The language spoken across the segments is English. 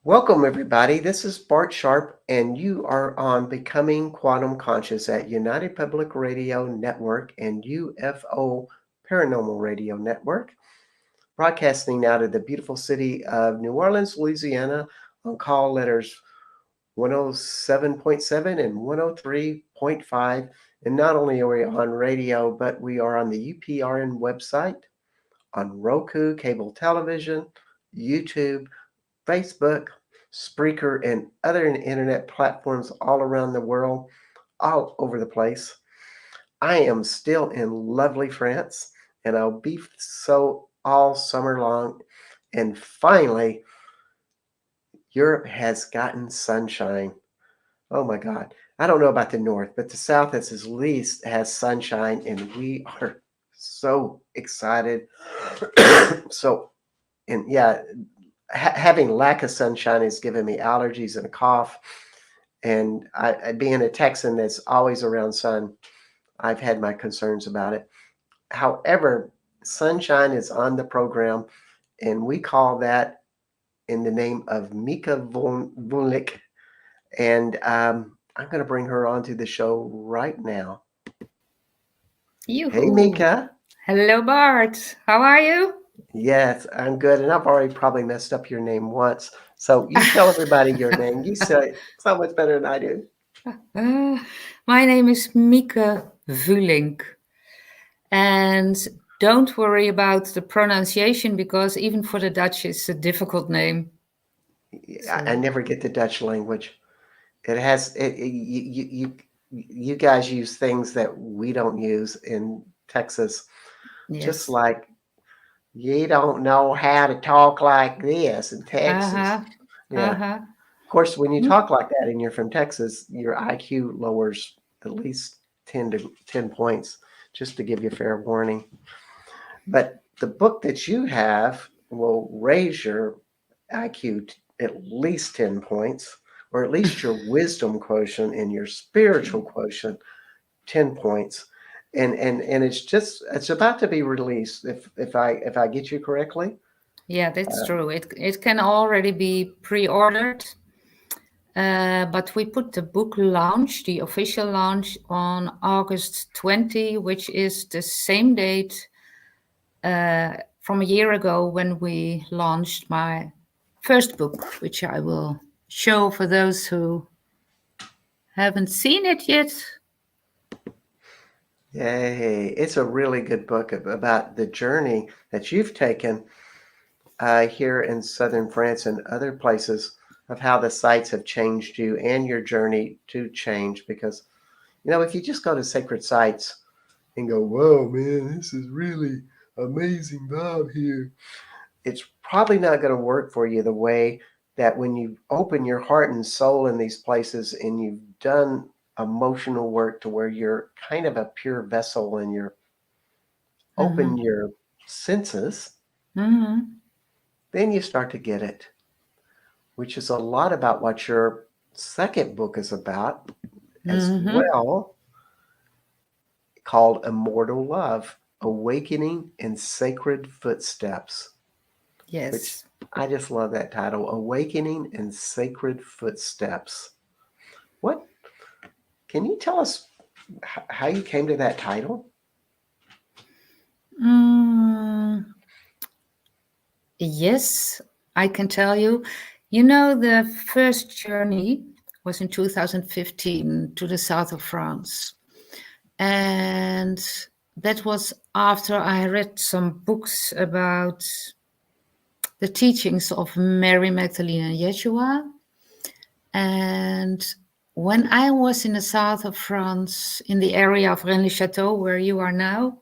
Welcome, everybody. This is Bart Sharp, and you are on Becoming Quantum Conscious at United Public Radio Network and UFO Paranormal Radio Network, broadcasting out of the beautiful city of New Orleans, Louisiana, on call letters 107.7 and 103.5. And not only are we on radio, but we are on the UPRN website, on Roku, cable television, YouTube, Facebook, Spreaker, and other internet platforms all around the world, all over the place. I am still in lovely France, and I'll be so all summer long. And finally, Europe has gotten sunshine. Oh my God. I don't know about the north, but the south at least has sunshine, and we are so excited. So, and yeah, having lack of sunshine has given me allergies and a cough. And being a Texan that's always around sun, I've had my concerns about it. However, sunshine is on the program, and we call that in the name of Mieke Vulink. And I'm going to bring her onto the show right now. Hey, Yoo-hoo. Mika. Hello, Bart. How are you? Yes, I'm good. And I've already probably messed up your name once. So you tell everybody your name. You say it so much better than I do. Uh, my name is Mieke Vulink. And don't worry about the pronunciation because even for the Dutch, it's a difficult name. I So, never get the Dutch language. You guys use things that we don't use in Texas, just yes. like you don't know how to talk like this in Texas. Uh-huh. Yeah. Uh-huh. Of course, when you Hmm? talk like that and you're from Texas, your IQ lowers at least 10 points, just to give you fair warning. But the book that you have will raise your IQ at least 10 points, or at least your wisdom quotient and your spiritual quotient 10 points. And it's about to be released if I get you correctly. Yeah, that's Uh, true. It can already be pre-ordered, but we put the book launch, the official launch, on August 20, which is the same date from a year ago when we launched my first book, which I will show for those who haven't seen it yet. Yay. It's a really good book about the journey that you've taken here in southern France and other places of how the sites have changed you and your journey to change. Because, if you just go to sacred sites and go, whoa, man, this is really amazing vibe here, it's probably not going to work for you the way that when you open your heart and soul in these places and you've done emotional work to where you're kind of a pure vessel and you're open Mm-hmm. your senses, Mm-hmm. then you start to get it, which is a lot about what your second book is about as Mm-hmm. well, called Immortal Love, Awakening in Sacred Footsteps, which Yes. I just love that title, Awakening in Sacred Footsteps. What can you tell us how you came to that title? Mm, yes, I can tell you. You know, the first journey was in 2015 to the south of France. And that was after I read some books about the teachings of Mary Magdalene and Yeshua. And when I was in the south of France, in the area of Rennes-le-Château, where you are now,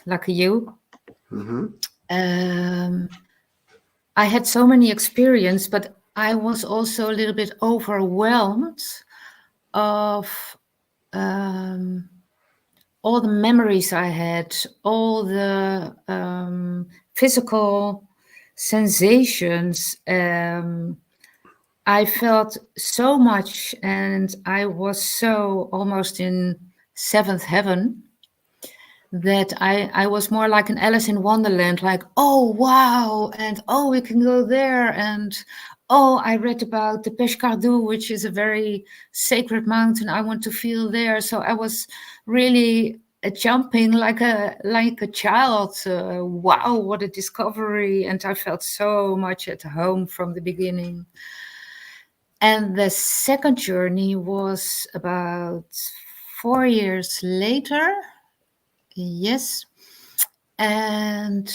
lucky you, Mm-hmm. um, I had so many experiences, but I was also a little bit overwhelmed of um, all the memories I had, all the physical sensations. I felt so much, and I was so almost in seventh heaven that I was more like an Alice in Wonderland, like, oh, wow, and oh, we can go there, and oh, I read about the Pescador, which is a very sacred mountain. I want to feel there. So I was really jumping like a child. Wow, what a discovery! And I felt so much at home from the beginning. And the second journey was about 4 years later. Yes. And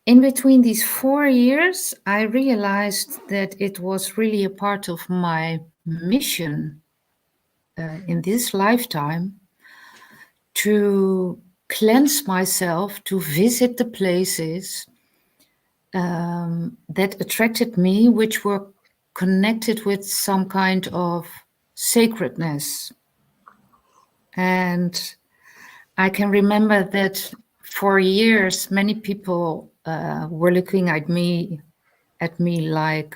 in between these 4 years, I realized that it was really a part of my mission in this lifetime to cleanse myself, to visit the places that attracted me, which were connected with some kind of sacredness. And I can remember that for years, many people were looking at me like,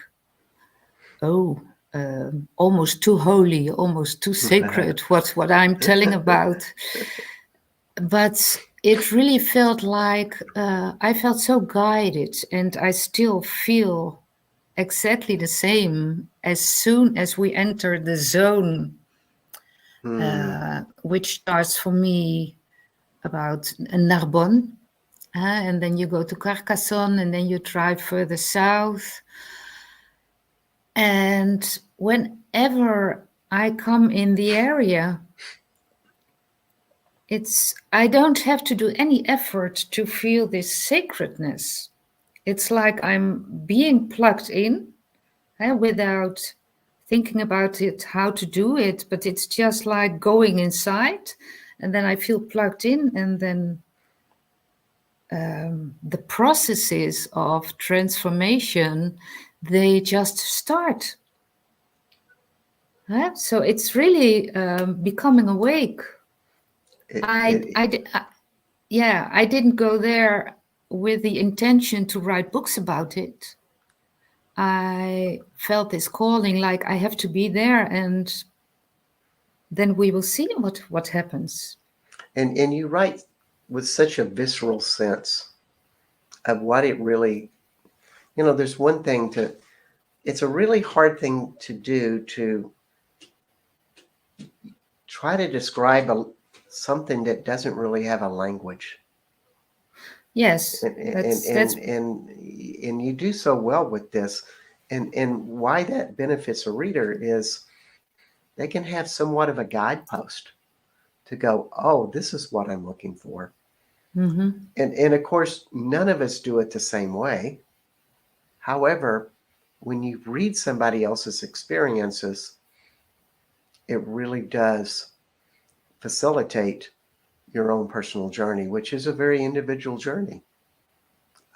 oh, almost too holy, almost too sacred. What's what I'm telling about? But it really felt like I felt so guided, and I still feel exactly the same as soon as we enter the zone, which starts for me about Narbonne. And then you go to Carcassonne, and then you drive further south. And whenever I come in the area, I don't have to do any effort to feel this sacredness. It's like I'm being plugged in without thinking about it, how to do it, but it's just like going inside, and then I feel plugged in, and then the processes of transformation, they just start. So it's really becoming awake. It, I, it, I, yeah, I didn't go there with the intention to write books about it. I felt this calling, like I have to be there, and then we will see what happens. and you write with such a visceral sense of what it really, there's one thing it's a really hard thing to do to try to describe something that doesn't really have a language. Yes, And, and, that's and, and, and you do so well with this. And why that benefits a reader is they can have somewhat of a guidepost to go, oh, this is what I'm looking for. mm-hmm. And of course, none of us do it the same way. However, when you read somebody else's experiences, it really does facilitate your own personal journey, which is a very individual journey.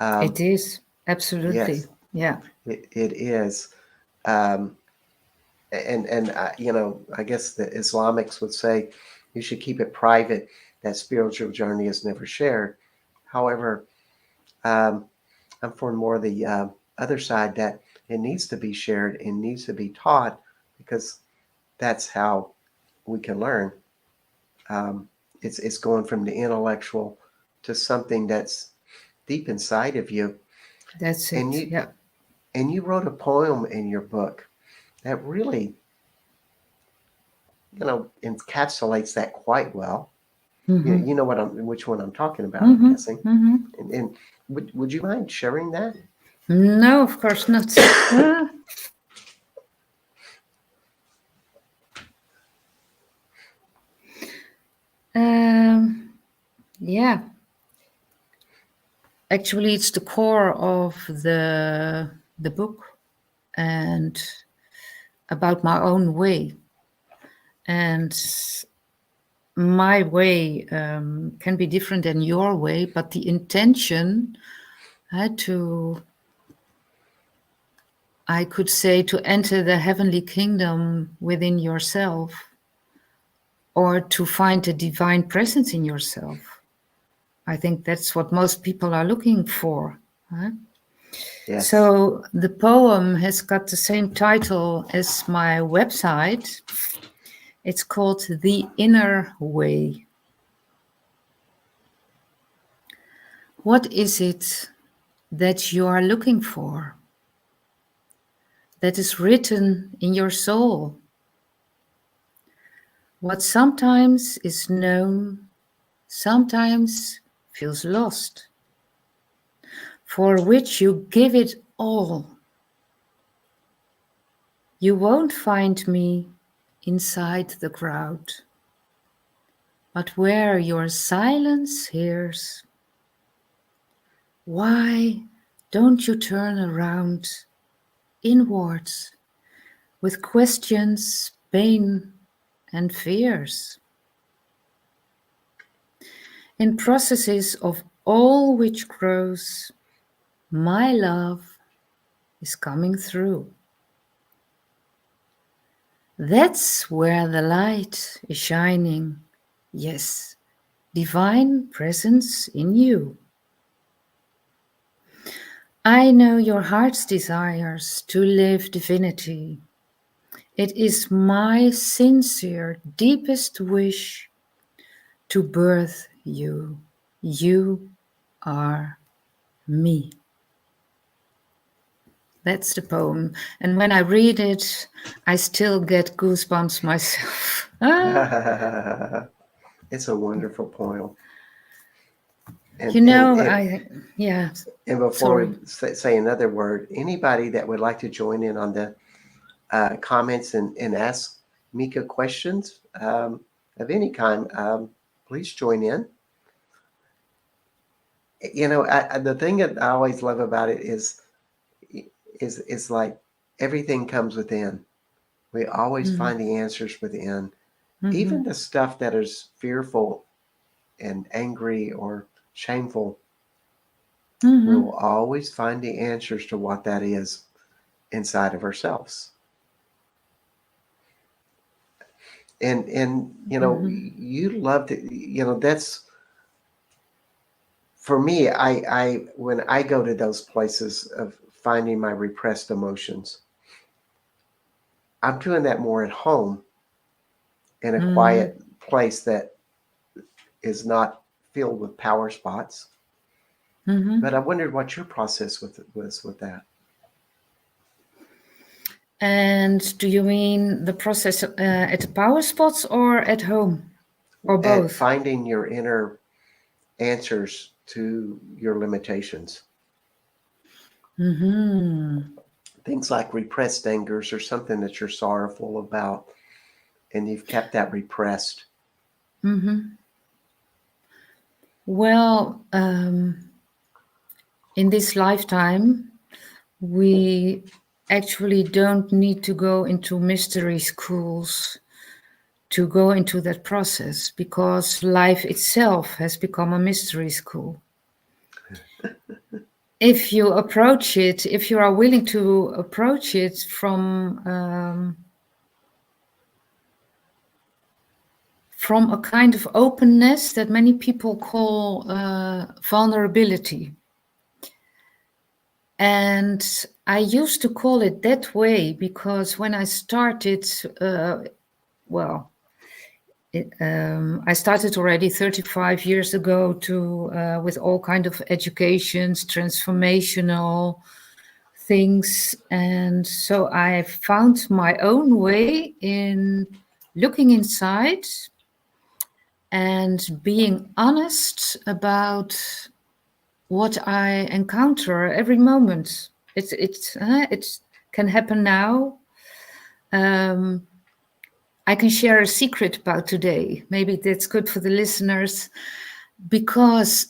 It is absolutely, Yes, yeah. it is. Um, and I guess the Islamics would say you should keep it private. That spiritual journey is never shared. However, um, I'm for more the other side that it needs to be shared and needs to be taught because that's how we can learn. Um, it's going from the intellectual to something that's deep inside of you. That's And it, you yeah. and you wrote a poem in your book that really, encapsulates that quite well. Mm-hmm. You know which one I'm talking about, I'm Mm-hmm. guessing. Mm-hmm. And would you mind sharing that? No, of course not. um, yeah, actually, it's the core of the book, and about my own way. And my way can be different than your way, but the intention I could say, to enter the heavenly kingdom within yourself, or to find a divine presence in yourself. I think that's what most people are looking for. Yes. So the poem has got the same title as my website. It's called The Inner Way. What is it that you are looking for? that is written in your soul. What sometimes is known, sometimes feels lost, for which you give it all. You won't find me inside the crowd, but where your silence hears. Why don't you turn around inwards with questions, pain, and fears? In processes of all which grows, my love is coming through. That's where the light is shining. Yes, divine presence in you. I know your heart's desires to live divinity. It is my sincere, deepest wish to birth you. You are me. That's the poem. And when I read it, I still get goosebumps myself. It's a wonderful poem. You know, yeah, And before sorry. we say another word, anybody that would like to join in on the comments and ask Mika questions of any kind, please join in. You know, the thing that I always love about it is like everything comes within. We always find the answers within. Even the stuff that is fearful and angry or shameful, we'll always find the answers to what that is inside of ourselves. And you know, you love to, you know, that's for me. I when I go to those places of finding my repressed emotions, I'm doing that more at home in a quiet place that is not filled with power spots. But I wondered what your process was with that. And do you mean the process at the power spots or at home? Or At both? finding your inner answers to your limitations. Things like repressed angers or something that you're sorrowful about and you've kept that repressed. Well, in this lifetime, we actually don't need to go into mystery schools to go into that process, because life itself has become a mystery school. If you approach it, if you are willing to approach it from a kind of openness that many people call vulnerability. And I used to call it that way because when I started, I started already 35 years ago to with all kind of educations, transformational things. And so I found my own way in looking inside and being honest about what I encounter every moment. It can happen now. I can share a secret about today. Maybe that's good for the listeners, because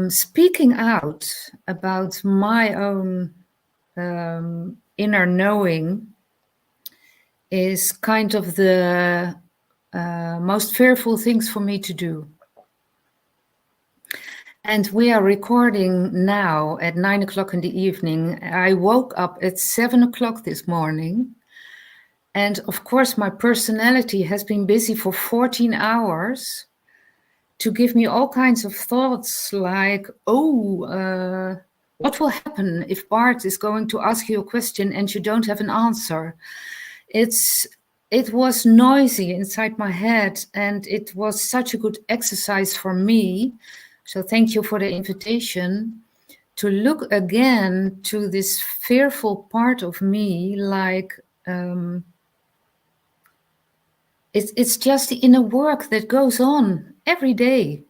speaking out about my own inner knowing is kind of the most fearful things for me to do. And we are recording now at 9 o'clock in the evening. I woke up at 7 o'clock this morning. And of course, my personality has been busy for 14 hours to give me all kinds of thoughts like, what will happen if Bart is going to ask you a question and you don't have an answer? It was noisy inside my head, and it was such a good exercise for me. So thank you for the invitation to look again to this fearful part of me, like it's just the inner work that goes on every day.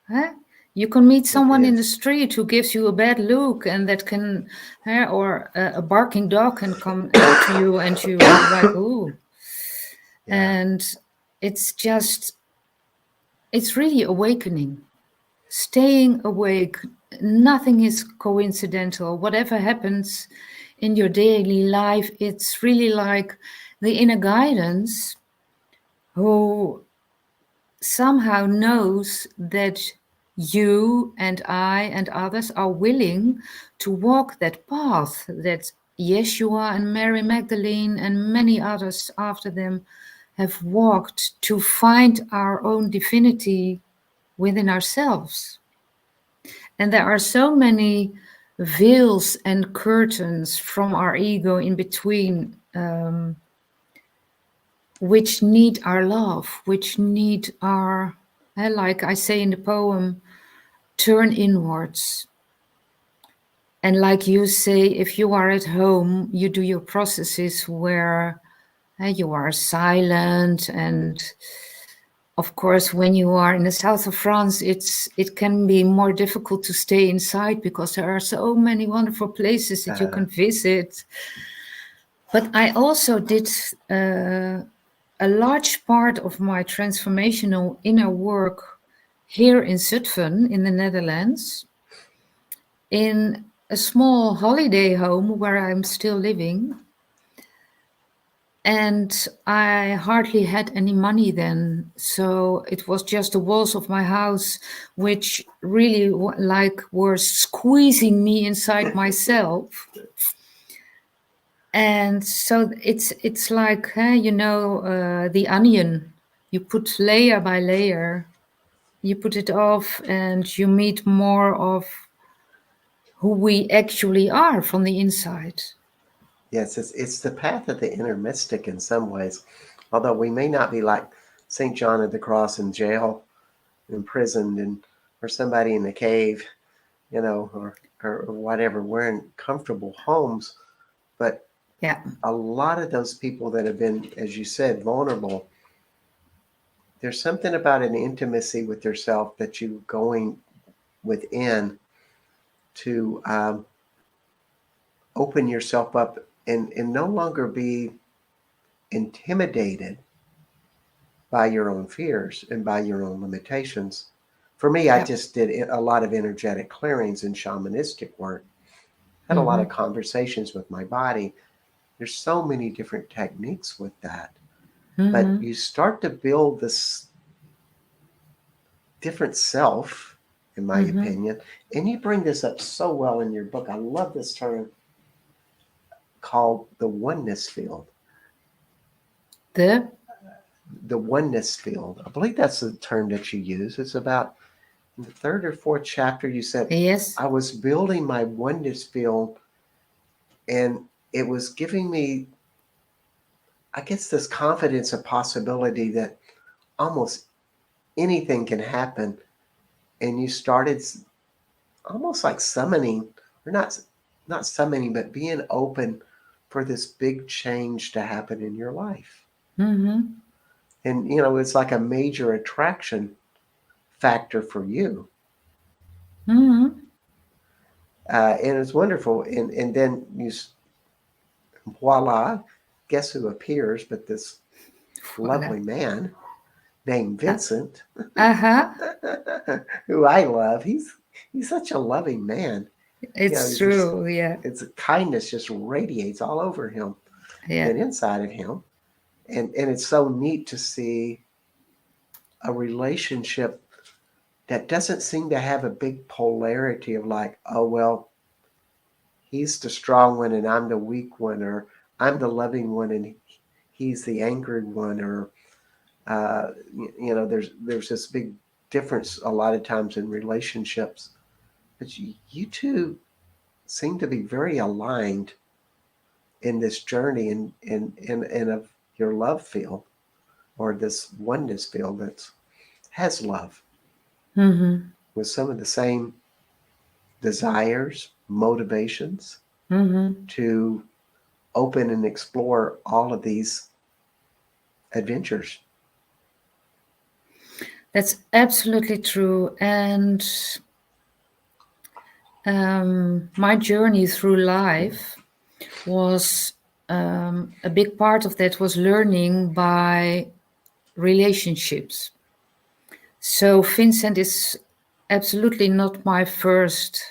Huh? You can meet It someone in the is. street who gives you a bad look, and that can, or a barking dog can come to you, and you like, ooh. Yeah. And it's just, it's really awakening. Staying awake, nothing is coincidental. Whatever happens in your daily life, it's really like the inner guidance who somehow knows that you and I and others are willing to walk that path that Yeshua and Mary Magdalene and many others after them have walked to find our own divinity within ourselves. And there are so many veils and curtains from our ego in between, which need our love, which need our, like I say in the poem, turn inwards. And like you say, if you are at home, you do your processes where you are silent. And of course, when you are in the south of France, it can be more difficult to stay inside because there are so many wonderful places that you Uh, can visit. But I also did a large part of my transformational inner work here in Zutphen in the Netherlands, in a small holiday home where I'm still living. And I hardly had any money then. So it was just the walls of my house, which really like were squeezing me inside myself. And so it's like, the onion. You put layer by layer, you put it off, and you meet more of who we actually are from the inside. yes, it's the path of the inner mystic in some ways. Although we may not be like St. John of the Cross in jail, imprisoned, and or somebody in the cave, or whatever. We're in comfortable homes, but Yeah. a lot of those people that have been, as you said, vulnerable, there's something about an intimacy with yourself that you going within to open yourself up and no longer be intimidated by your own fears and by your own limitations. For me, I Yeah. just did a lot of energetic clearings and shamanistic work, had a lot Mm-hmm. of conversations with my body. There's so many different techniques with that. But Mm-hmm. you start to build this different self, in my Mm-hmm. opinion. And you bring this up so well in your book. I love this term called the oneness field. The The oneness field. I believe that's the term that you use. It's about in the third or fourth chapter, you said, yes. I was building my oneness field and it was giving me, I guess, this confidence and possibility that almost anything can happen. And you started almost like summoning, or not summoning, but being open for this big change to happen in your life. Mm-hmm. And it's like a major attraction factor for you. Mm-hmm. And it's wonderful. And then voila, guess who appears but this Voilà. lovely man named Vincent, Uh-huh. who I love. He's such a loving man. It's He's just, true. Yeah. it's kindness just radiates all over him Yeah. and inside of him. And it's so neat to see a relationship that doesn't seem to have a big polarity of like, oh well, he's the strong one and I'm the weak one, or I'm the loving one and he's the angry one, or uh, there's this big difference a lot of times in relationships. But you two seem to be very aligned in this journey and of your love field, or this oneness field that has love Mm-hmm. with some of the same desires, motivations Mm-hmm. to open and explore all of these adventures. That's absolutely true. And my journey through life was a big part of that was learning by relationships. So Vincent is absolutely not my first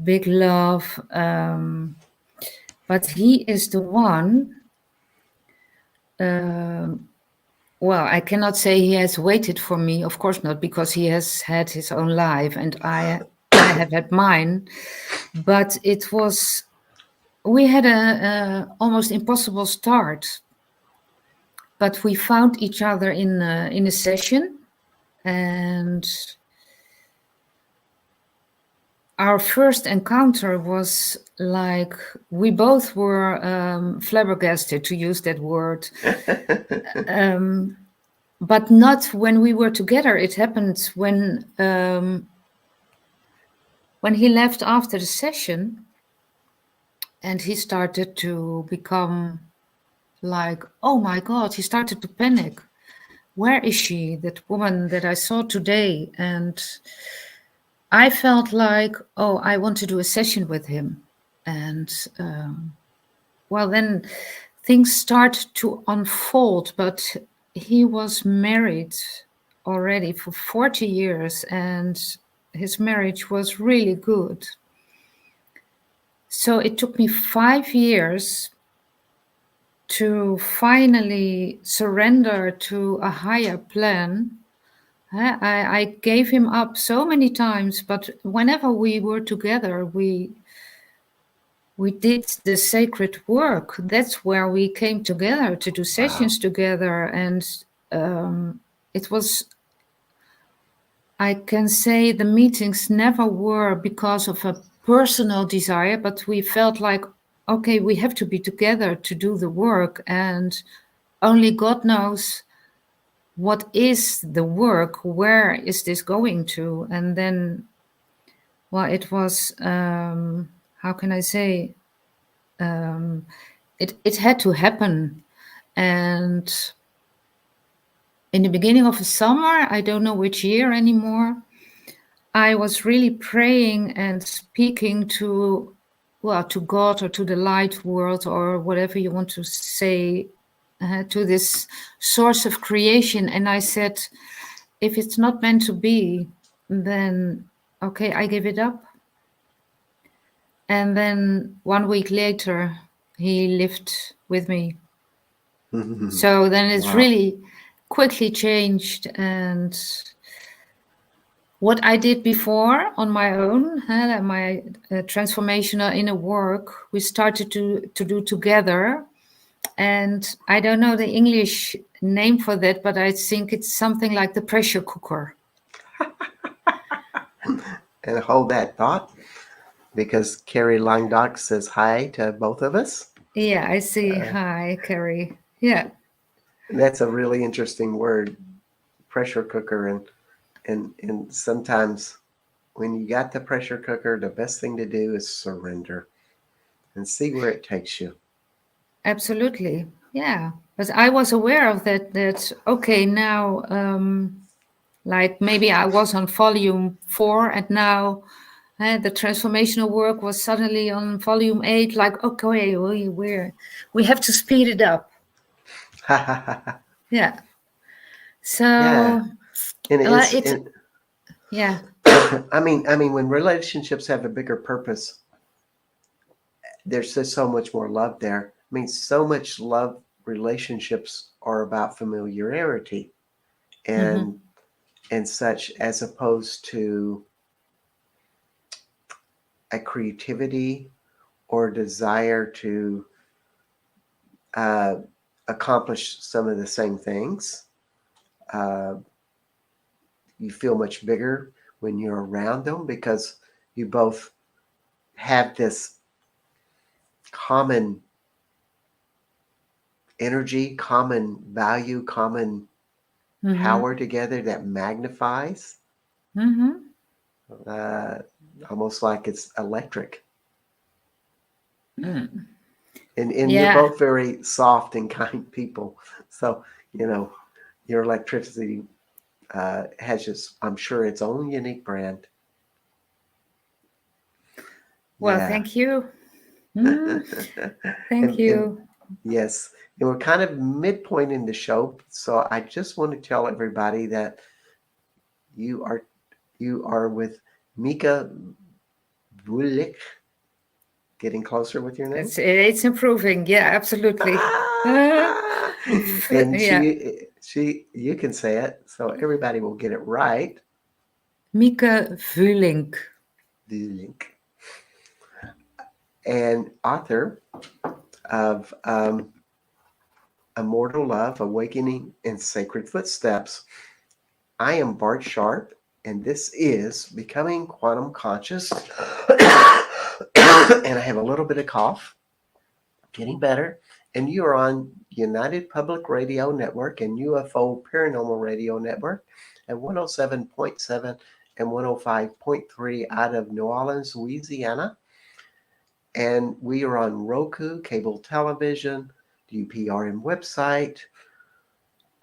big love, but he is the one. Well, I cannot say he has waited for me, of course not, because he has had his own life and I have had mine. But it was we had a almost impossible start, but we found each other in a session, and our first encounter was like we both were flabbergasted, to use that word, but not when we were together. It happened when he left after the session, and he started to become like, oh my God, he started to panic. Where is she, that woman that I saw today? And I felt like, oh, I want to do a session with him. And well, then things start to unfold, but he was married already for 40 years and his marriage was really good. So it took me 5 years to finally surrender to a higher plan. I gave him up so many times, but whenever we were together, we did the sacred work. That's where we came together to do Wow. sessions together, and it was. I can say the meetings never were because of a personal desire, but we felt like, okay, we have to be together to do the work, and only God knows what is the work, where is this going to. And then, well, it was how can I say, it had to happen. And in the beginning of the summer, I don't know which year anymore, I was really praying and speaking to, well, to God or to the light world or whatever you want to say, to this source of creation. And I said, if it's not meant to be, then okay, I give it up. And then 1 week later, he lived with me. So then it's Wow. really quickly changed. And what I did before on my own, my transformational inner work, we started to do together. And I don't know the English name for that, but I think it's something like the pressure cooker. And hold that thought because Carrie Langdock says hi to both of us. Yeah, I see. Uh, Hi, Carrie. Yeah, that's a really interesting word, pressure cooker. And sometimes when you got the pressure cooker, the best thing to do is surrender and see where it takes you. absolutely. Yeah. But I was aware of that, okay, now, like maybe I was on volume 4 and now the transformational work was suddenly on volume 8, like, okay, we have to speed it up. Yeah. Yeah, So, and it's it, and yeah. I mean, when relationships have a bigger purpose, there's just so much more love there. I mean, so much love. Relationships are about familiarity Mm-hmm. and such, as opposed to a creativity or desire to uh, accomplish some of the same things. Uh, you feel much bigger when you're around them because you both have this common energy, common value, common Mm-hmm. power together that magnifies. Mm-hmm. Uh, almost like it's electric. Mm. And you're Yeah. both very soft and kind people. So, you know, your electricity has just, I'm sure, its own unique brand. Well, Yeah. thank you. Mm, thank And you. yes, and we're kind of midpoint in the show, so I just want to tell everybody that you are you are with Mika Vulink. Getting closer with your name. It's improving. Yeah, absolutely. And Yeah, you can say it, so everybody will get it right. Mieke Vulink. Vulink. And author of Immortal Love, Awakening in Sacred Footsteps. I am Bart Sharp, and this is Becoming Quantum Conscious. And I have a little bit of cough, getting better. And you are on United Public Radio Network and UFO Paranormal Radio Network at 107.7 and 105.3 out of New Orleans, Louisiana. And we are on Roku, cable television, the UPRN website,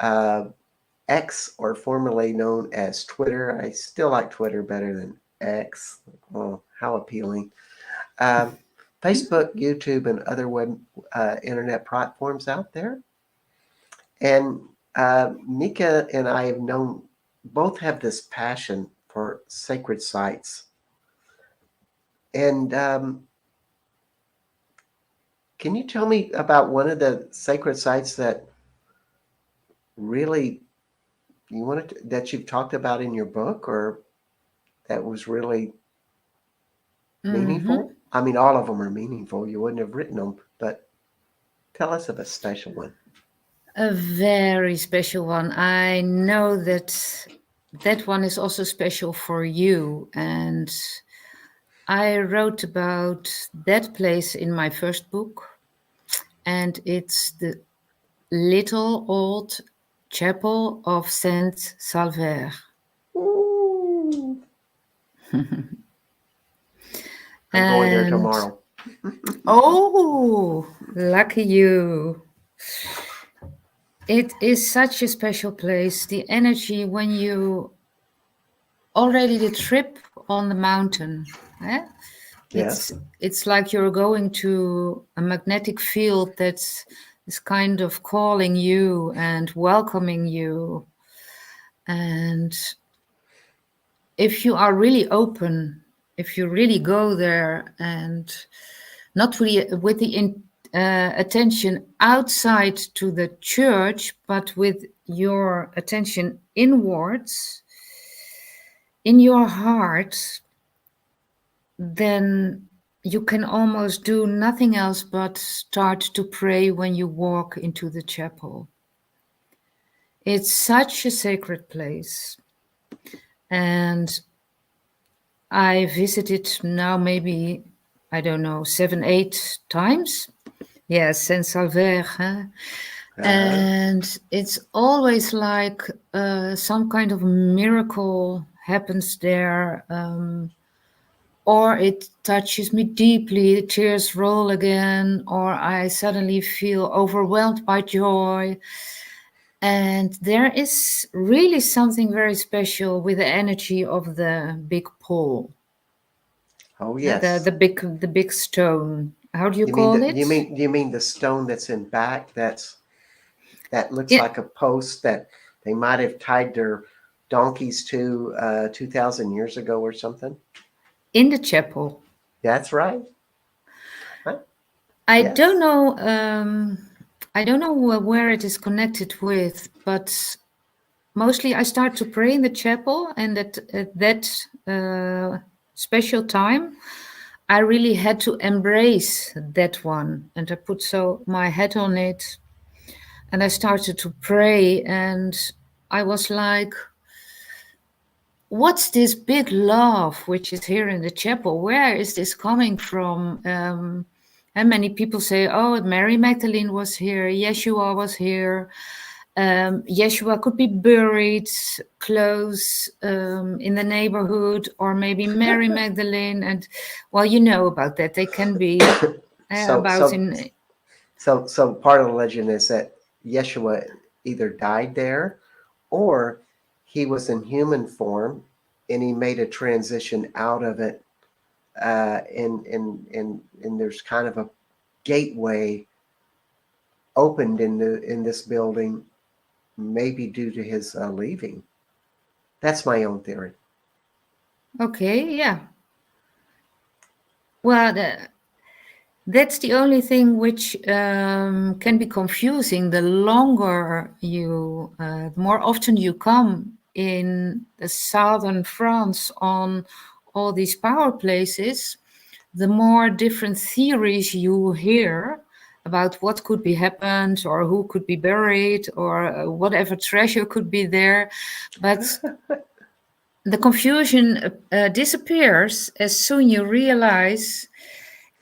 uh, X, or formerly known as Twitter. I still like Twitter better than X. Oh, how appealing. Um, Facebook, YouTube, and other web internet platforms out there. And Mika and I have known, both have this passion for sacred sites. And can you tell me about one of the sacred sites that really that you've talked about in your book, or that was really Hmm. meaningful? I mean, all of them are meaningful. You wouldn't have written them, but tell us of a special one. A very special one. I know that that one is also special for you. And I wrote about that place in my first book. And it's the little old chapel of Saint Salvaire. Ooh, I'm going there And tomorrow. oh, lucky you. It is such a special place. The energy when you already the trip on the mountain. Eh? It's Yes. it's like you're going to a magnetic field that's is kind of calling you and welcoming you. And if you are really open, if you really go there and not really with the attention outside to the church, but with your attention inwards in your heart, then you can almost do nothing else but start to pray when you walk into the chapel. It's such a sacred place. And I visited now maybe, I don't know, 7, 8 times. Yes, Saint Salvaire. Huh? Uh-huh. And it's always like some kind of miracle happens there. Or it touches me deeply, the tears roll again, or I suddenly feel overwhelmed by joy. And there is really something very special with the energy of the big pole, Oh the yes. the big stone. How do you You mean call the it? stone that's in back, that looks Yeah, like a post that they might have tied their donkeys to 2,000 years ago or something? in the chapel. That's right. Huh? I don't Yes. know. I don't know where it is connected with, but mostly I start to pray in the chapel, and at that special time, I really had to embrace that one, and I put so my head on it, and I started to pray, and I was like, "What's this big love which is here in the chapel? Where is this coming from?" And many people say, "Oh, Mary Magdalene was here, Yeshua was here." Yeshua could be buried close in the neighborhood, or maybe Mary Magdalene. And well, you know about that. They can be So, about so, in. so part of the legend is that Yeshua either died there or he was in human form and he made a transition out of it. And there's kind of a gateway opened in this building, maybe due to his leaving. That's my own theory. Okay, yeah. Well, that's the only thing which can be confusing. The longer you, the more often you come in the southern France on all these power places, the more different theories you hear about what could be happened or who could be buried or whatever treasure could be there. But the confusion disappears as soon you realize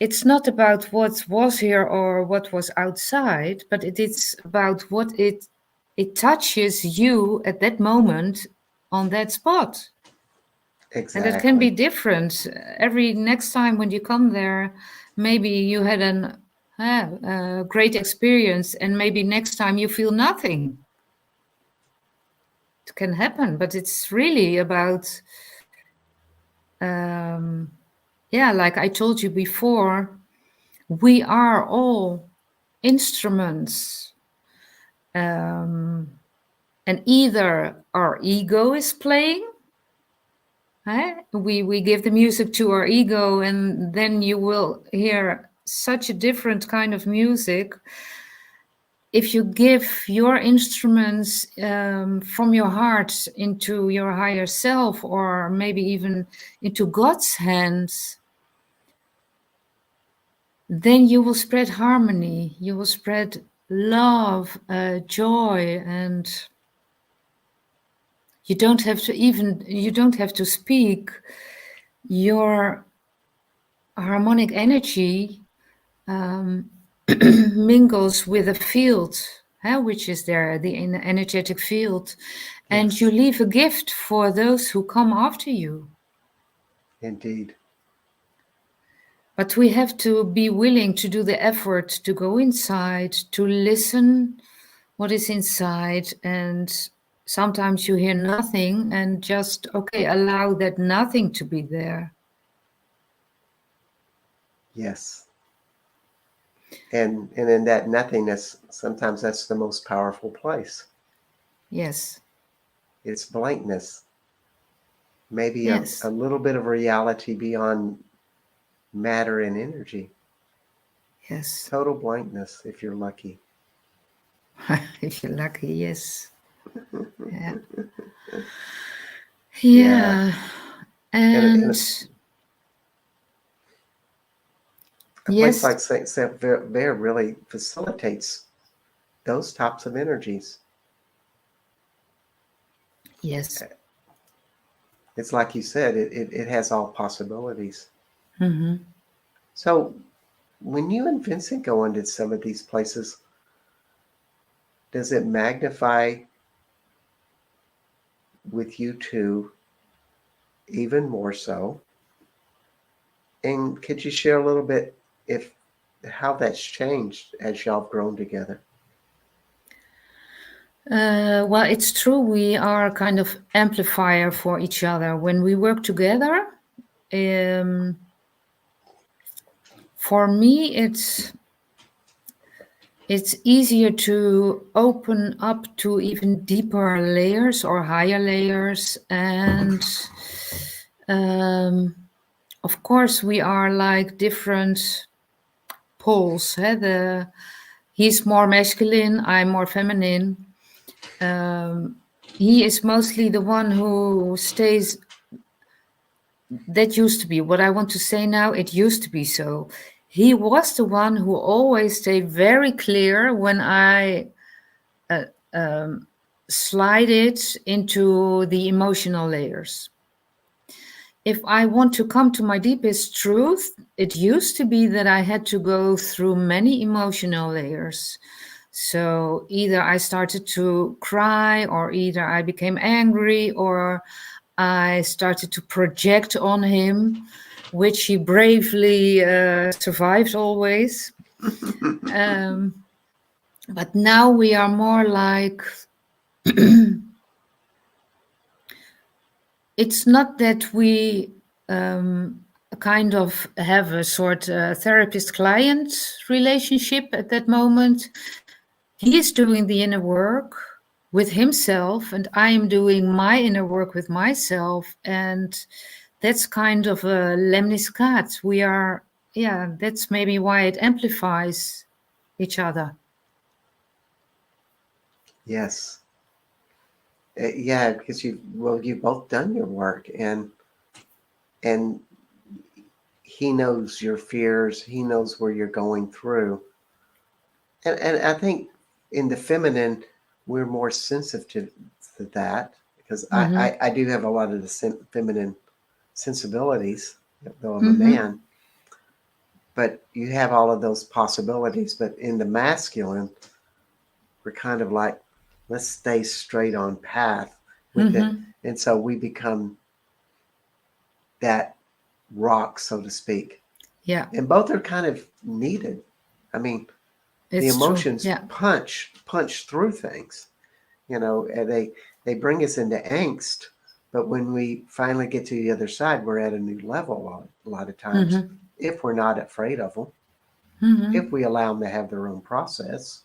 it's not about what was here or what was outside, but it is about what it touches you at that moment on that spot. And it can be Exactly. different. Every next time when you come there, maybe you had a great experience, and maybe next time you feel nothing. It can happen, but it's really about, yeah, like I told you before, we are all instruments. And either our ego is playing, we give the music to our ego, and then you will hear such a different kind of music. If you give your instruments from your heart into your higher self, or maybe even into God's hands, then you will spread harmony, you will spread love, joy, and you don't have to speak. Your harmonic energy mingles with a field, which is there, the energetic field, and you Yes, leave a gift for those who come after you. indeed. But we have to be willing to do the effort to go inside, to listen what is inside, and sometimes you hear nothing, and just, okay, allow that nothing to be there. Yes. And in that nothingness, sometimes that's the most powerful place. Yes, It's blankness. Maybe yes, a little bit of reality beyond matter and energy. yes. Total blankness if you're lucky. If you're lucky, yes. Yeah. Yeah. Yeah. And And a place yes, like St. Ver really facilitates those types of energies. yes. It's like you said, it has all possibilities. Hmm. So when you and Vincent go into some of these places, does it magnify with you two even more so? And could you share a little bit if how that's changed as y'all have grown together? Well, it's true. We are kind of amplifier for each other. When we work together, um, for me, it's easier to open up to even deeper layers or higher layers. And of course, we are like different poles. He's more masculine, I'm more feminine. He is mostly the one who stays. That used to be what I want to say now. It used to be so. He was the one who always stayed very clear when I slide it into the emotional layers. If I want to come to my deepest truth, it used to be that I had to go through many emotional layers. So either I started to cry, or either I became angry, or I started to project on him, which he bravely survived always. Um, but now we are more like, it's not that we kind of have a sort therapist-client relationship at that moment. He is doing the inner work with himself, and I am doing my inner work with myself. And that's kind of a lemniscat. We are, yeah, that's maybe why it amplifies each other. Yes. Yeah, because you've both done your work, and he knows your fears. He knows where you're going through, and I think in the feminine, we're more sensitive to that because Mm-hmm. I do have a lot of the feminine sensibilities, though I'm a Mm-hmm. man. But you have all of those possibilities. But in the masculine, we're kind of like, let's stay straight on path with it. Mm-hmm. And so we become that rock, so to speak. Yeah, And both are kind of needed. I mean, the it's true. emotions Yeah. punch through things, and they bring us into angst. But when we finally get to the other side, we're at a new level a lot of times Mm-hmm. if we're not afraid of them, if Mm-hmm. we allow them to have their own process.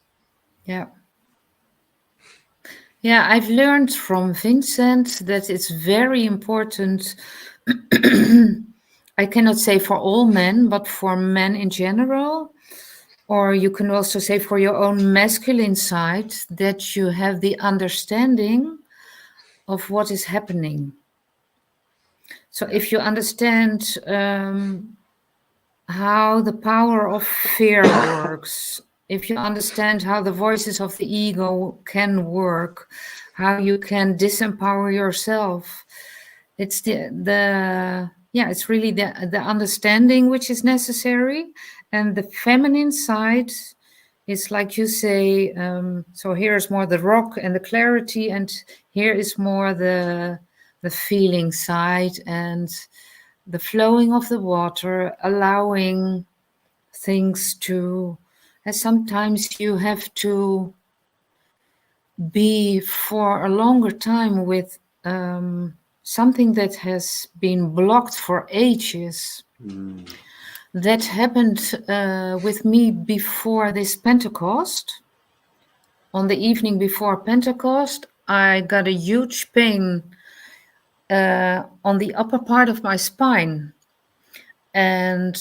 Yeah. Yeah, I've learned from Vincent that it's very important. I cannot say for all men, but for men in general, or you can also say for your own masculine side, that you have the understanding of what is happening. So Yeah. if you understand how the power of fear works, if you understand how the voices of the ego can work, how you can disempower yourself, it's the yeah, it's really the understanding which is necessary. And the feminine side is like you say, so here is more the rock and the clarity, and here is more the feeling side and the flowing of the water, allowing things to, and sometimes you have to be for a longer time with something that has been blocked for ages. Mm. That happened with me before this Pentecost. On the evening before Pentecost, I got a huge pain on the upper part of my spine. And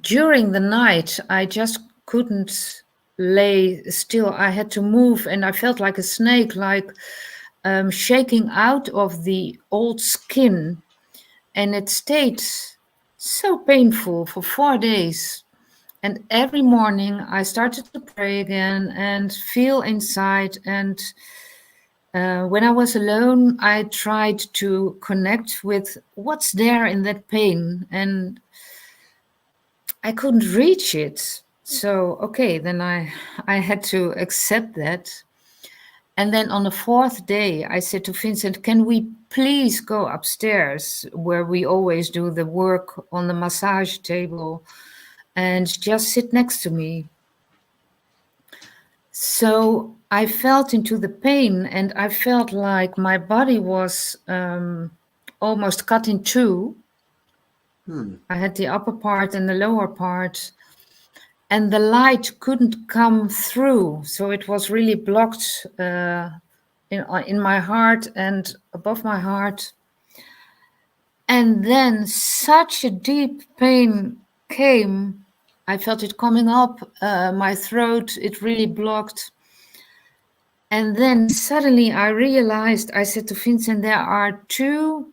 during the night, I just couldn't lay still. I had to move, and I felt like a snake, like shaking out of the old skin. And it stayed so painful for 4 days. And every morning I started to pray again and feel inside. And when I was alone, I tried to connect with what's there in that pain. And I couldn't reach it. So, okay, then I had to accept that. And then on the fourth day, I said to Vincent, can we please go upstairs where we always do the work on the massage table and just sit next to me? So I felt into the pain, and I felt like my body was almost cut in two. Hmm. I had the upper part and the lower part, and the light couldn't come through. So it was really blocked in my heart and above my heart. And then such a deep pain came. I felt it coming up my throat. It really blocked. And then suddenly I realized, I said to Vincent, there are two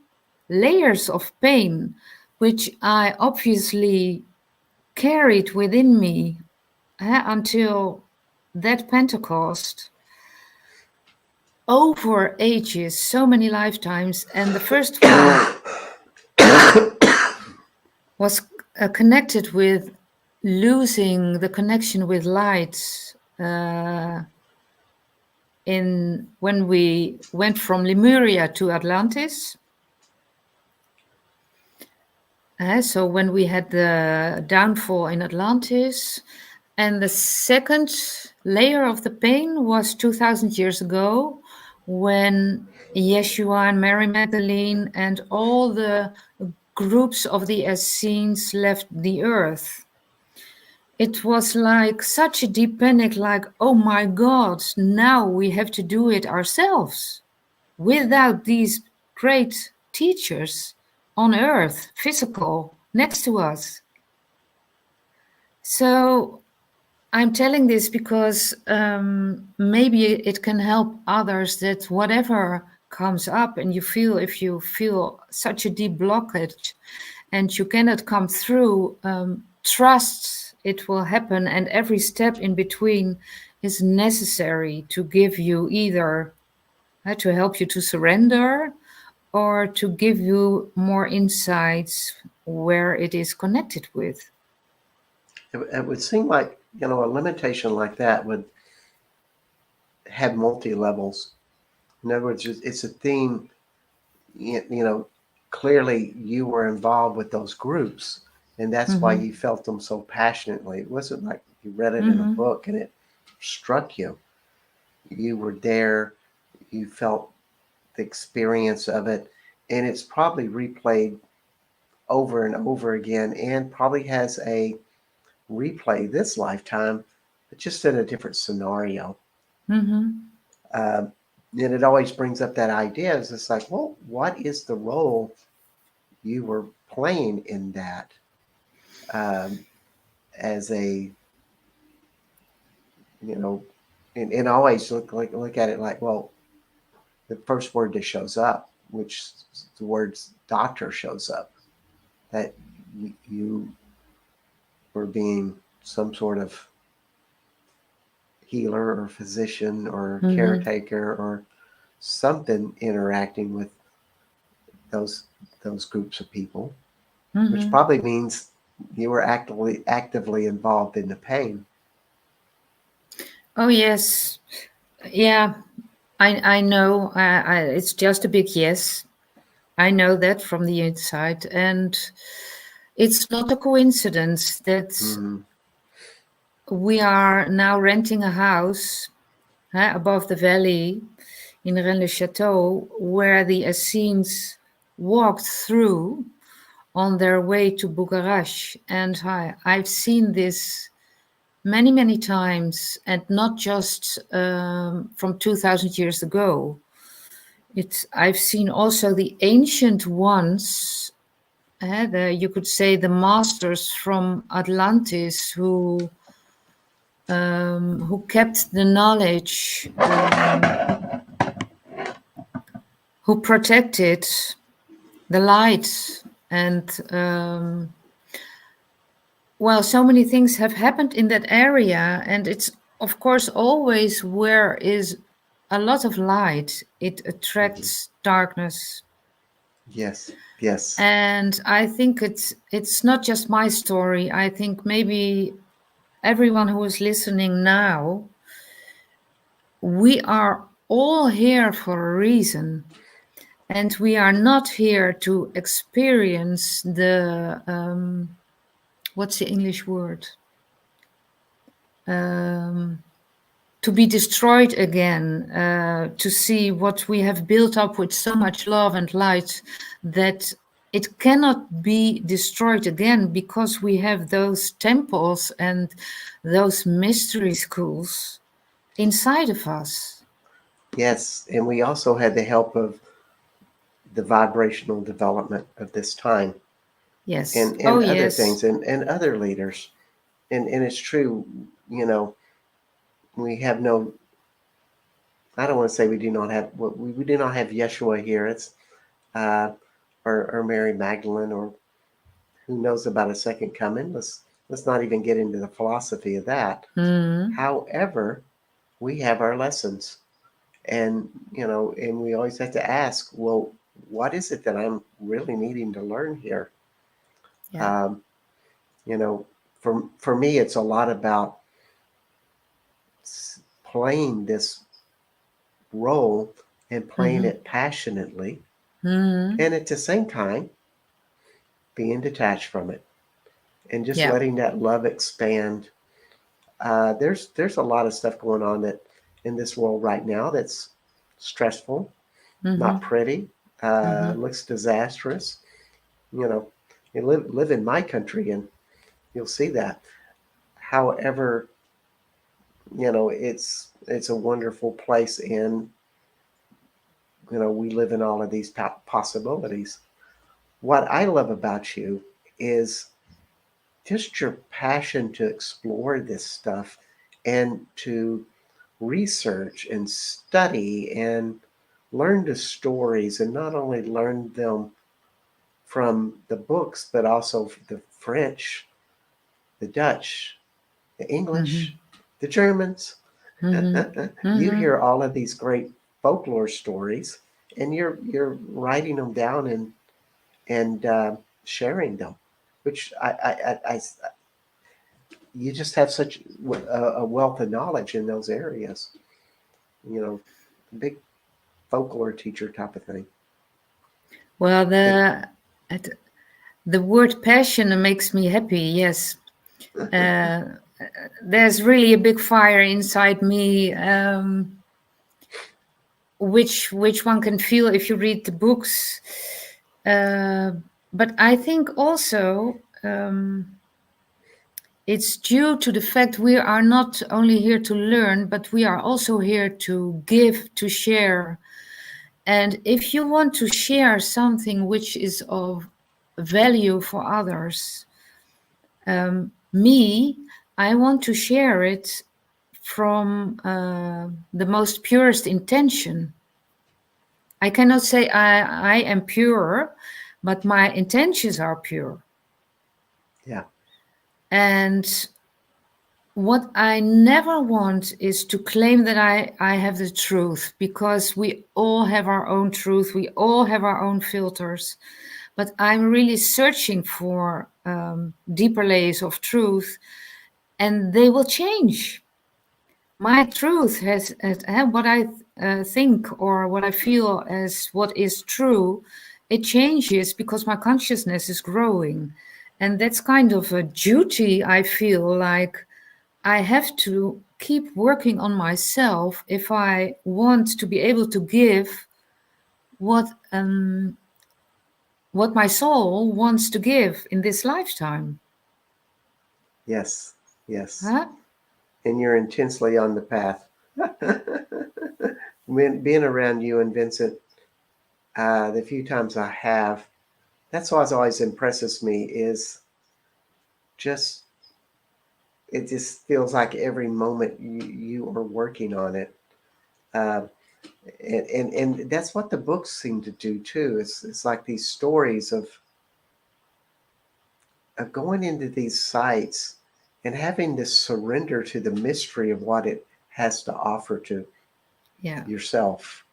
layers of pain, which I obviously carried within me until that Pentecost, over ages, so many lifetimes. And the first one was connected with losing the connection with light uh, in when we went from Lemuria to Atlantis. So when we had the downfall in Atlantis, and the second layer of the pain was 2,000 years ago, when Yeshua and Mary Magdalene and all the groups of the Essenes left the earth. It was like such a deep panic, like, oh my God, now we have to do it ourselves without these great teachers on earth, physical, next to us. So I'm telling this because maybe it can help others, that whatever comes up and you feel, if you feel such a deep blockage and you cannot come through, trust it will happen, and every step in between is necessary to give you either to help you to surrender or to give you more insights where it is connected with. It would seem like, a limitation like that would have multi levels. In other words, it's a theme. Clearly you were involved with those groups, and that's why Mm-hmm. you felt them so passionately. It wasn't like you read it in a Mm-hmm. book and it struck you. You were there, you felt the experience of it, and it's probably replayed over and over again, and probably has a replay this lifetime, but just in a different scenario. Mm-hmm. Um, and it always brings up that idea, is it's like, well, what is the role you were playing in that, um, as a, you know, and always look at it like, well, the first word that shows up, which the words doctor shows up, that you were being some sort of healer or physician or Mm-hmm. caretaker or something, interacting with those those groups of people, which Mm-hmm. probably means you were actively involved in the pain. Oh yes, yeah. I know. It's just a big yes. I know that from the inside, and it's not a coincidence that Mm-hmm. we are now renting a house above the valley in Rennes-le-Château, where the Essenes walked through on their way to Bucharest. And I've seen this many, many times, and not just from 2,000 years ago. I've seen also the ancient ones, you could say the masters from Atlantis who kept the knowledge, who protected the light, and well, so many things have happened in that area, and it's of course always where is a lot of light, it Mm-hmm. attracts darkness. Yes, yes, And I think it's not just my story. I think maybe everyone who is listening now, we are all here for a reason. And we are not here to experience the, what's the English word? Um, to be destroyed again, to see what we have built up with so much love and light that it cannot be destroyed again, because we have those temples and those mystery schools inside of us. yes. And we also had the help of the vibrational development of this time, Yes. and Oh, other yes. things, and other leaders. And it's true, you know, we have no, I don't want to say we do not have, we do not have Yeshua here. It's, uh, or Mary Magdalene, or who knows about a second coming. Let's not even get into the philosophy of that. Mm, However, we have our lessons, and and we always have to ask, well, what is it that I'm really needing to learn here? yeah. Um, you know, for me, it's a lot about playing this role and playing Mm-hmm. it passionately, Mm-hmm. and at the same time being detached from it and just Yeah. letting that love expand. There's a lot of stuff going on that in this world right now that's stressful, Mm-hmm. not pretty, Mm-hmm. looks disastrous. You know, you live in my country and you'll see that. However, it's a wonderful place, and we live in all of these possibilities. What I love about you is just your passion to explore this stuff and to research and study and learn the stories, and not only learn them from the books but also the French, the Dutch, the Mm-hmm. English, the Germans. Mm-hmm. You Mm-hmm. hear all of these great folklore stories, and you're writing them down and sharing them, which you just have such a wealth of knowledge in those areas. You know, big folklore teacher type of thing. Well, It, the word passion makes me happy. Yes. Uh, there's really a big fire inside me, which one can feel if you read the books. Uh, but I think also it's due to the fact we are not only here to learn, but we are also here to give, to share. And if you want to share something which is of value for others, me, I want to share it from the most purest intention. I cannot say I am pure, but my intentions are pure. yeah. And what I never want is to claim that I have the truth, because we all have our own truth, we all have our own filters. But I'm really searching for deeper layers of truth, and they will change. My truth has what I think or what I feel as what is true. It changes because my consciousness is growing, and that's kind of a duty. I feel like I have to keep working on myself if I want to be able to give what um, what my soul wants to give in this lifetime. Yes. Yes. Huh? And you're intensely on the path. Being around you and Vincent, the few times I have, that's what always impresses me is just it just feels like every moment you are working on it. Uh, and that's what the books seem to do too. It's like these stories of going into these sites and having this surrender to the mystery of what it has to offer to Yeah. yourself,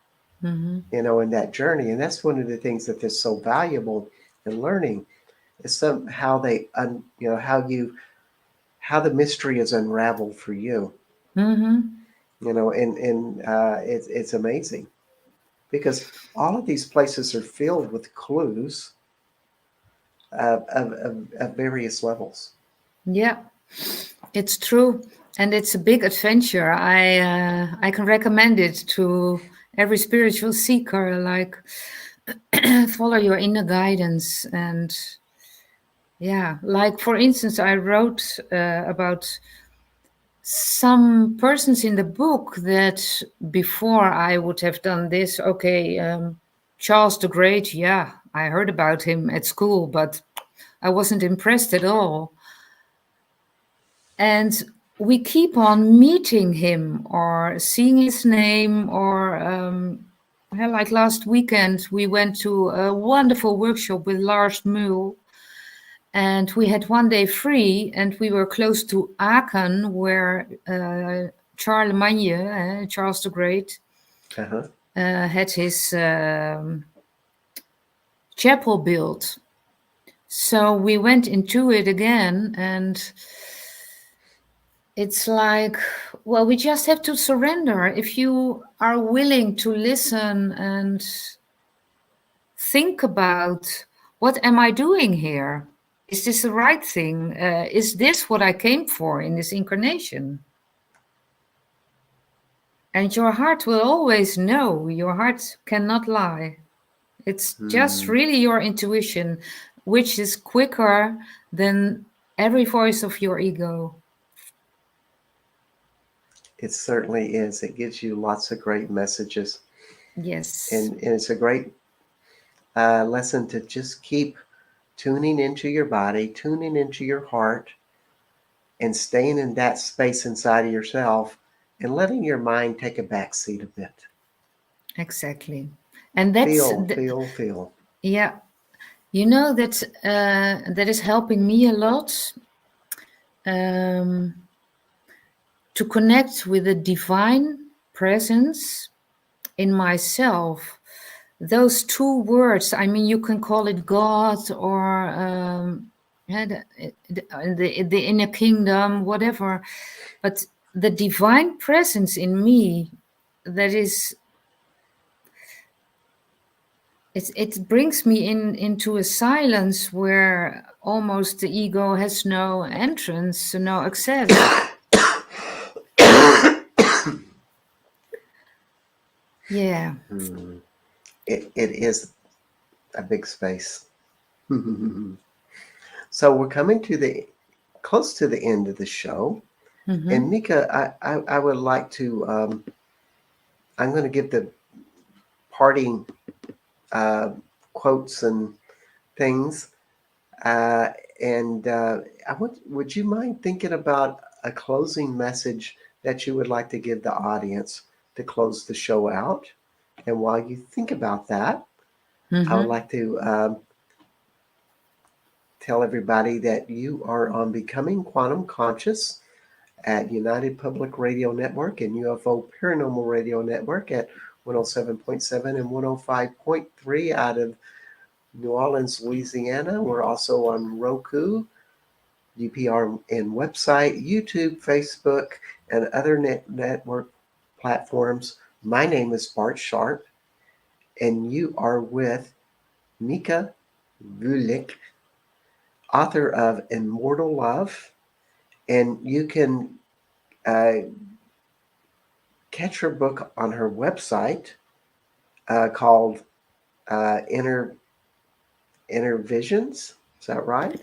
Mm-hmm. in that journey. And that's one of the things that is so valuable in learning is somehow how the mystery is unraveled for you. Mm-hmm. And it's amazing because all of these places are filled with clues of various levels. Yeah, it's true, and it's a big adventure. I can recommend it to every spiritual seeker. Like, follow your inner guidance, and yeah, like for instance, I wrote about some persons in the book that before I would have done this. Okay, Charles the Great. Yeah, I heard about him at school, but I wasn't impressed at all. And we keep on meeting him or seeing his name, or yeah, like last weekend we went to a wonderful workshop with Lars Muhl, and we had one day free, and we were close to Aachen, where Charlemagne, Charles the Great, Uh-huh. had his chapel built. So we went into it again, and it's like, well, we just have to surrender. If you are willing to listen and think about, what am I doing here? Is this the right thing? Is this what I came for in this incarnation? And your heart will always know. Your heart cannot lie. It's just Hmm. really your intuition, which is quicker than every voice of your ego. It certainly is. It gives you lots of great messages, Yes, and it's a great lesson to just keep tuning into your body, tuning into your heart, and staying in that space inside of yourself, and letting your mind take a back seat a bit. exactly. And that's, Feel, feel, feel. yeah, you know, that is helping me a lot, um, to connect with the divine presence in myself. Those two words, I mean, you can call it God or yeah, the inner kingdom, whatever, but the divine presence in me, that is, it brings me into a silence where almost the ego has no entrance, no access. Yeah. Hmm. It is a big space. So we're coming to the close to the end of the show. And Mm-hmm. Mika, I would like to, I'm going to give the parting uh, quotes and things. Uh, and would you mind thinking about a closing message that you would like to give the audience to close the show out? And while you think about that, I would Mm-hmm. like to tell everybody that you are on Becoming Quantum Conscious at United Public Radio Network and UFO Paranormal Radio Network at 107.7 and 105.3 out of New Orleans, Louisiana. We're also on Roku, UPR and website, YouTube, Facebook, and other network platforms. My name is Bart Sharp, and you are with Mieke Vulink, author of Immortal Love. And you can uh, catch her book on her website called Inner Visions. Is that right?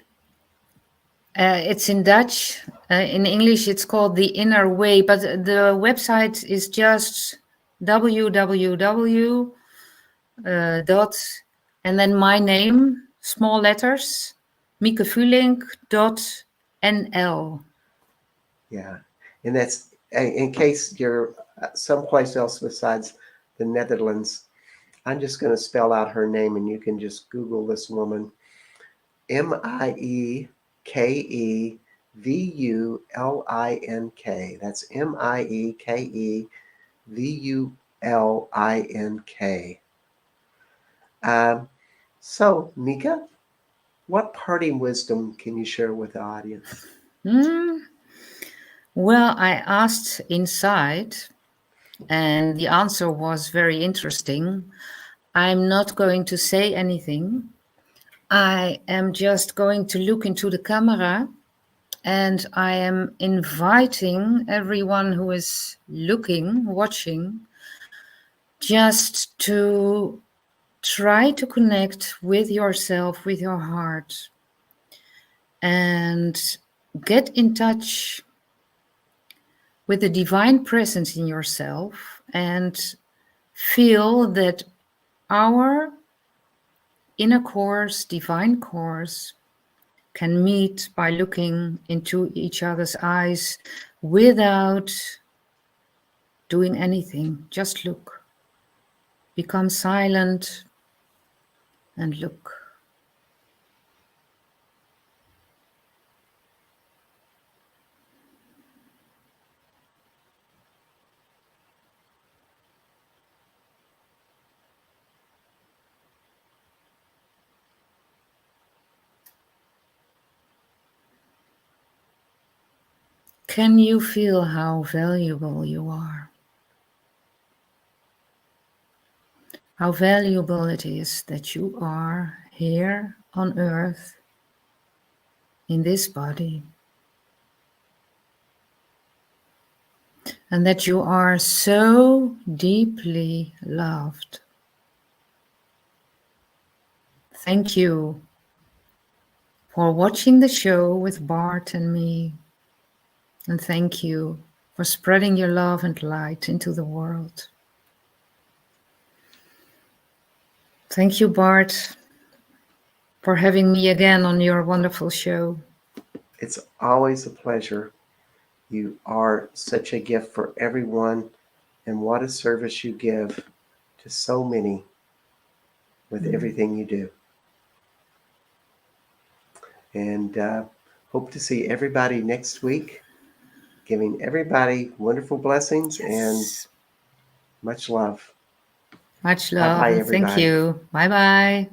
It's in Dutch. In English, it's called The Inner Way, but the website is just www dot and then my name, small letters, miekevulink.nl. Yeah, and that's in case you're someplace else besides the Netherlands. I'm just going to spell out her name, and you can just Google this woman. Miekevulink. That's Miekevulink. So, Mika, what parting wisdom can you share with the audience? Hmm. Well, I asked inside, and the answer was very interesting. I'm not going to say anything. I am just going to look into the camera, and I am inviting everyone who is looking, watching, just to try to connect with yourself, with your heart, and get in touch with the divine presence in yourself and feel that our inner course, divine course, can meet by looking into each other's eyes without doing anything. Just look. Become silent and look. can you feel how valuable you are? How valuable it is that you are here on earth, in this body, and that you are so deeply loved. Thank you for watching the show with Bart and me, and thank you for spreading your love and light into the world. Thank you, Bart, for having me again on your wonderful show. It's always a pleasure. You are such a gift for everyone, and what a service you give to so many with everything you do. And hope to see everybody next week, giving everybody wonderful blessings and Yes. much love. Much Bye love bye, and thank everybody. you. Bye bye.